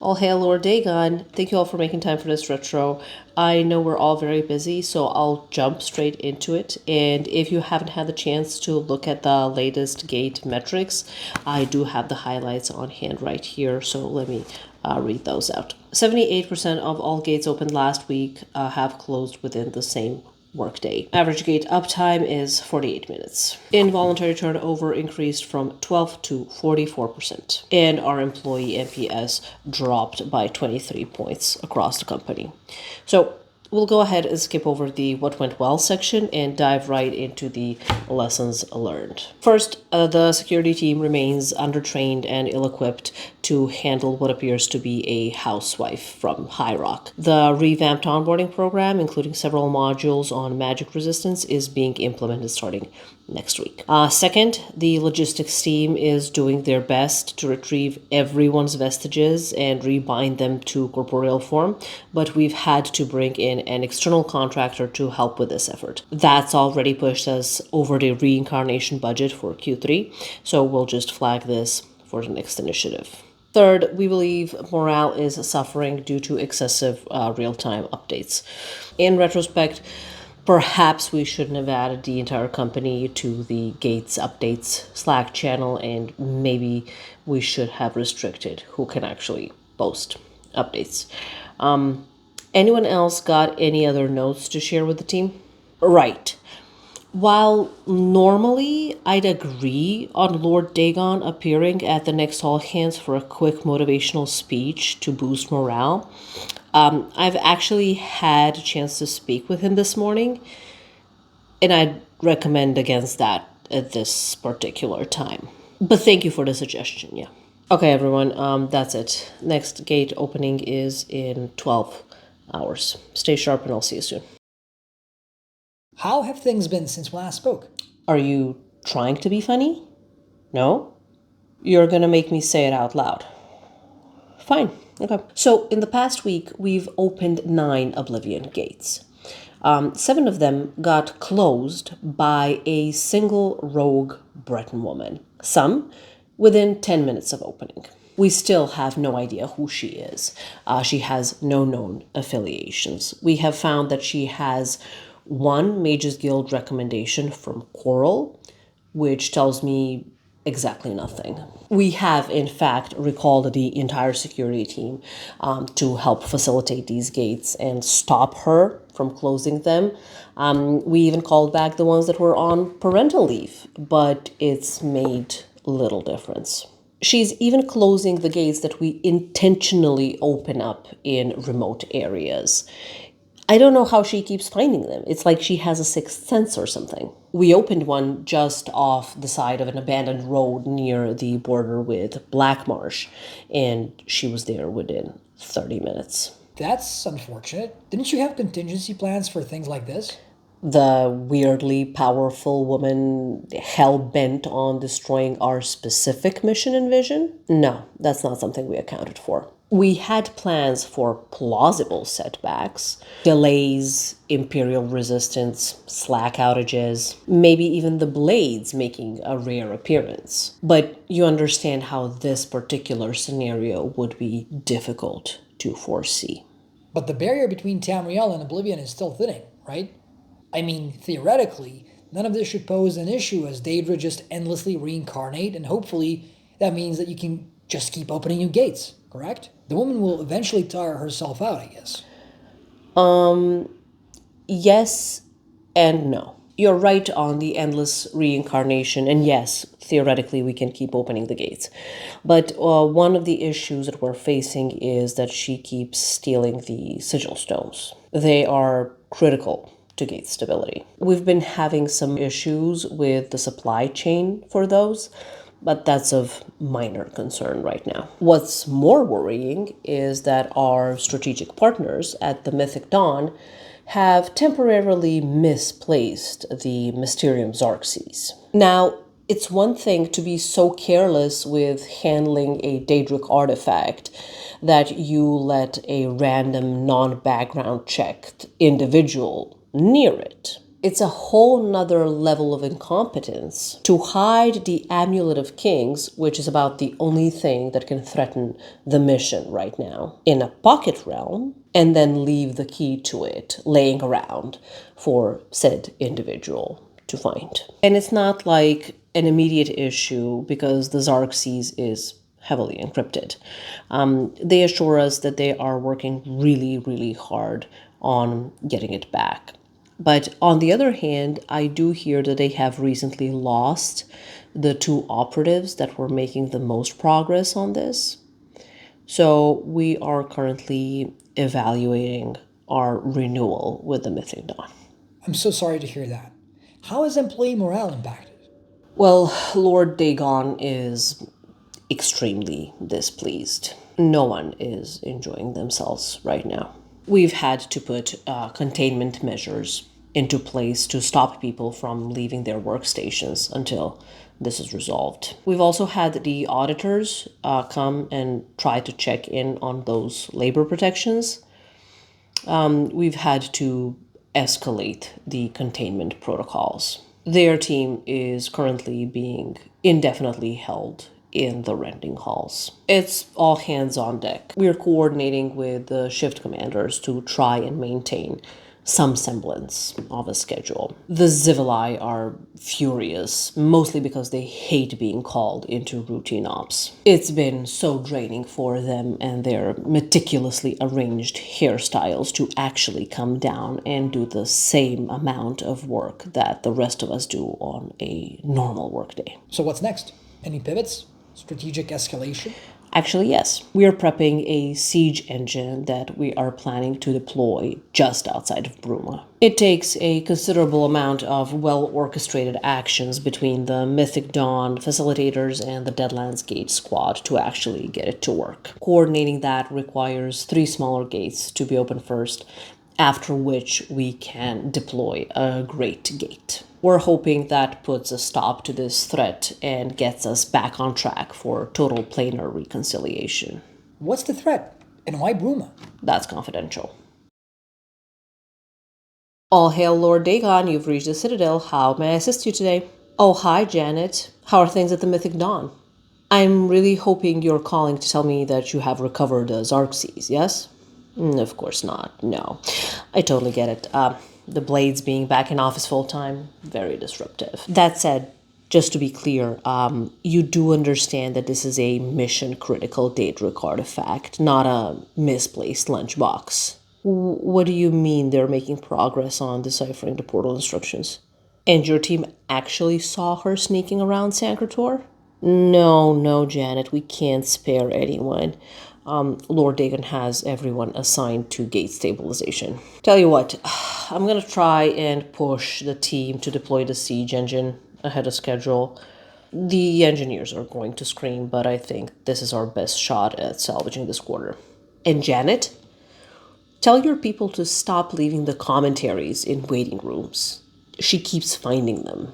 All hail Lord Dagon. Thank you all for making time for this retro. I know we're all very busy, so I'll jump straight into it. And if you haven't had the chance to look at the latest gate metrics, I do have the highlights on hand right here, so let me read those out. 78% of all gates opened last week have closed within the same workday. Average gate uptime is 48 minutes. Involuntary turnover increased from 12 to 44%. And our employee NPS dropped by 23 points across the company. So we'll go ahead and skip over the what went well section and dive right into the lessons learned. First, the security team remains undertrained and ill-equipped to handle what appears to be a housewife from High Rock. The revamped onboarding program, including several modules on magic resistance, is being implemented starting next week. Second, the logistics team is doing their best to retrieve everyone's vestiges and rebind them to corporeal form, but we've had to bring in an external contractor to help with this effort. That's already pushed us over the reincarnation budget for Q3, so we'll just flag this for the next initiative. Third, we believe morale is suffering due to excessive real-time updates. In retrospect, perhaps we shouldn't have added the entire company to the Gates updates Slack channel, and maybe we should have restricted who can actually post updates. Anyone else got any other notes to share with the team? Right. While normally I'd agree on Lord Dagon appearing at the next all hands for a quick motivational speech to boost morale, I've actually had a chance to speak with him this morning, and I'd recommend against that at this particular time. But thank you for the suggestion, yeah. Okay, everyone, that's it. Next gate opening is in 12 hours. Stay sharp, and I'll see you soon. How have things been since we last spoke? Are you trying to be funny? No? You're gonna make me say it out loud. Fine. Okay. So, in the past week, we've opened 9 Oblivion gates. 7 of them got closed by a single rogue Breton woman. Some within 10 minutes of opening. We still have no idea who she is. She has no known affiliations. We have found that she has one Mages Guild recommendation from Coral, which tells me exactly nothing. We have, in fact, recalled the entire security team to help facilitate these gates and stop her from closing them. We even called back the ones that were on parental leave, but it's made little difference. She's even closing the gates that we intentionally open up in remote areas. I don't know how she keeps finding them. It's like she has a sixth sense or something. We opened one just off the side of an abandoned road near the border with Blackmarsh, and she was there within 30 minutes. That's unfortunate. Didn't you have contingency plans for things like this? The weirdly powerful woman hell-bent on destroying our specific mission and vision? No, that's not something we accounted for. We had plans for plausible setbacks, delays, Imperial resistance, Slack outages, maybe even the Blades making a rare appearance. But you understand how this particular scenario would be difficult to foresee. But the barrier between Tamriel and Oblivion is still thinning, right? I mean, theoretically, none of this should pose an issue as Daedra just endlessly reincarnate, and hopefully that means that you can just keep opening new gates, correct? The woman will eventually tire herself out, I guess. Yes and no. You're right on the endless reincarnation, and yes, theoretically we can keep opening the gates. But one of the issues that we're facing is that she keeps stealing the sigil stones. They are critical to gate stability. We've been having some issues with the supply chain for those, but that's of minor concern right now. What's more worrying is that our strategic partners at the Mythic Dawn have temporarily misplaced the Mysterium Xarxes. Now, it's one thing to be so careless with handling a Daedric artifact that you let a random non-background checked individual near it. It's a whole nother level of incompetence to hide the Amulet of Kings, which is about the only thing that can threaten the mission right now, in a pocket realm, and then leave the key to it laying around for said individual to find. And it's not like an immediate issue because the Xarxes is heavily encrypted. They assure us that they are working really, really hard on getting it back. But on the other hand, I do hear that they have recently lost the two operatives that were making the most progress on this. So we are currently evaluating our renewal with the Mythic Dawn. I'm so sorry to hear that. How is employee morale impacted? Well, Lord Dagon is extremely displeased. No one is enjoying themselves right now. We've had to put containment measures into place to stop people from leaving their workstations until this is resolved. We've also had the auditors come and try to check in on those labor protections. We've had to escalate the containment protocols. Their team is currently being indefinitely held in the renting halls. It's all hands on deck. We're coordinating with the shift commanders to try and maintain some semblance of a schedule. The Zivili are furious, mostly because they hate being called into routine ops. It's been so draining for them and their meticulously arranged hairstyles to actually come down and do the same amount of work that the rest of us do on a normal workday. So what's next? Any pivots? Strategic escalation? Actually, yes. We are prepping a siege engine that we are planning to deploy just outside of Bruma. It takes a considerable amount of well-orchestrated actions between the Mythic Dawn facilitators and the Deadlands Gate squad to actually get it to work. Coordinating that requires 3 smaller gates to be opened first, after which we can deploy a great gate. We're hoping that puts a stop to this threat and gets us back on track for Total Planar Reconciliation. What's the threat? And why Bruma? That's confidential. All hail Lord Dagon, you've reached the Citadel. How may I assist you today? Oh, hi, Janet. How are things at the Mythic Dawn? I'm really hoping you're calling to tell me that you have recovered Xarxes, yes? Of course not, no. I totally get it. The Blades being back in office full-time, very disruptive. That said, just to be clear, you do understand that this is a mission-critical Daedric artifact, not a misplaced lunchbox. What do you mean they're making progress on deciphering the portal instructions? And your team actually saw her sneaking around Sancre Tor? No, Janet, we can't spare anyone. Lord Dagon has everyone assigned to gate stabilization. Tell you what, I'm gonna try and push the team to deploy the siege engine ahead of schedule. The engineers are going to scream, but I think this is our best shot at salvaging this quarter. And Janet, tell your people to stop leaving the commentaries in waiting rooms. She keeps finding them.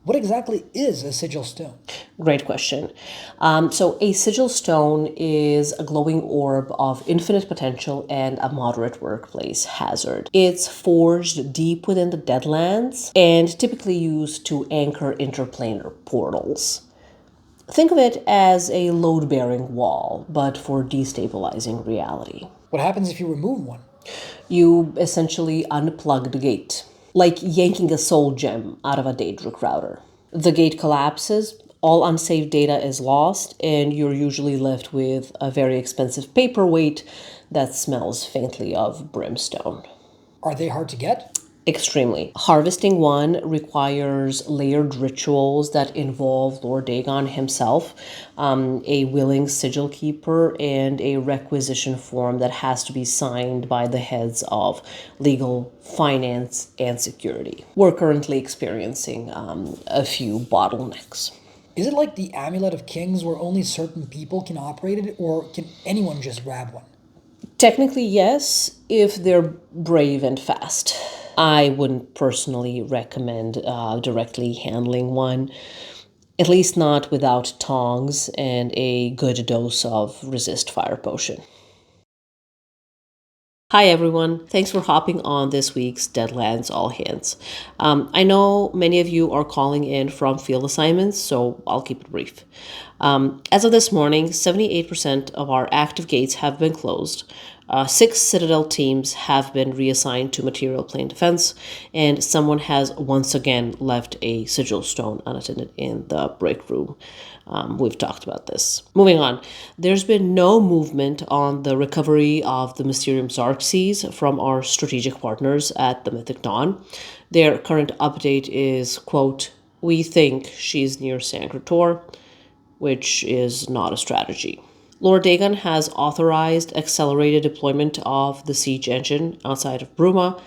What exactly is a sigil stone? Great question. So a sigil stone is a glowing orb of infinite potential and a moderate workplace hazard. It's forged deep within the Deadlands and typically used to anchor interplanar portals. Think of it as a load-bearing wall, but for destabilizing reality. What happens if you remove one? You essentially unplug the gate, like yanking a soul gem out of a Daedric router. The gate collapses, all unsafe data is lost, and you're usually left with a very expensive paperweight that smells faintly of brimstone. Are they hard to get? Extremely. Harvesting one requires layered rituals that involve Lord Dagon himself, a willing sigil keeper, and a requisition form that has to be signed by the heads of legal, finance, and security. We're currently experiencing a few bottlenecks. Is it like the Amulet of Kings where only certain people can operate it, or can anyone just grab one? Technically, yes, if they're brave and fast. I wouldn't personally recommend directly handling one, at least not without tongs and a good dose of resist fire potion. Hi everyone, thanks for hopping on this week's Deadlands All Hands. I know many of you are calling in from field assignments, so I'll keep it brief. As of this morning, 78% of our active gates have been closed. 6 Citadel teams have been reassigned to material plane defense, and someone has once again left a sigil stone unattended in the break room. We've talked about this. Moving on, there's been no movement on the recovery of the Mysterium Xerxes from our strategic partners at the Mythic Dawn. Their current update is, quote, "We think she's near Sancre Tor," which is not a strategy. Lord Dagon has authorized accelerated deployment of the siege engine outside of Bruma.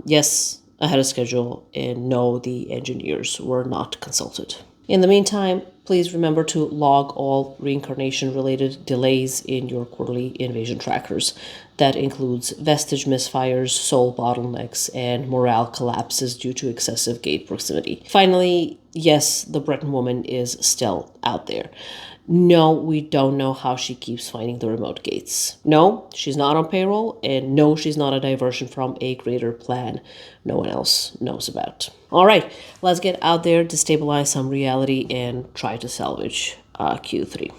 Yes, ahead of schedule, and no, the engineers were not consulted. In the meantime, please remember to log all reincarnation-related delays in your quarterly invasion trackers. That includes vestige misfires, soul bottlenecks, and morale collapses due to excessive gate proximity. Finally, yes, the Breton woman is still out there. No, we don't know how she keeps finding the remote gates. No, she's not on payroll, and no, she's not a diversion from a greater plan no one else knows about. All right, let's get out there, destabilize some reality, and try to salvage Q3.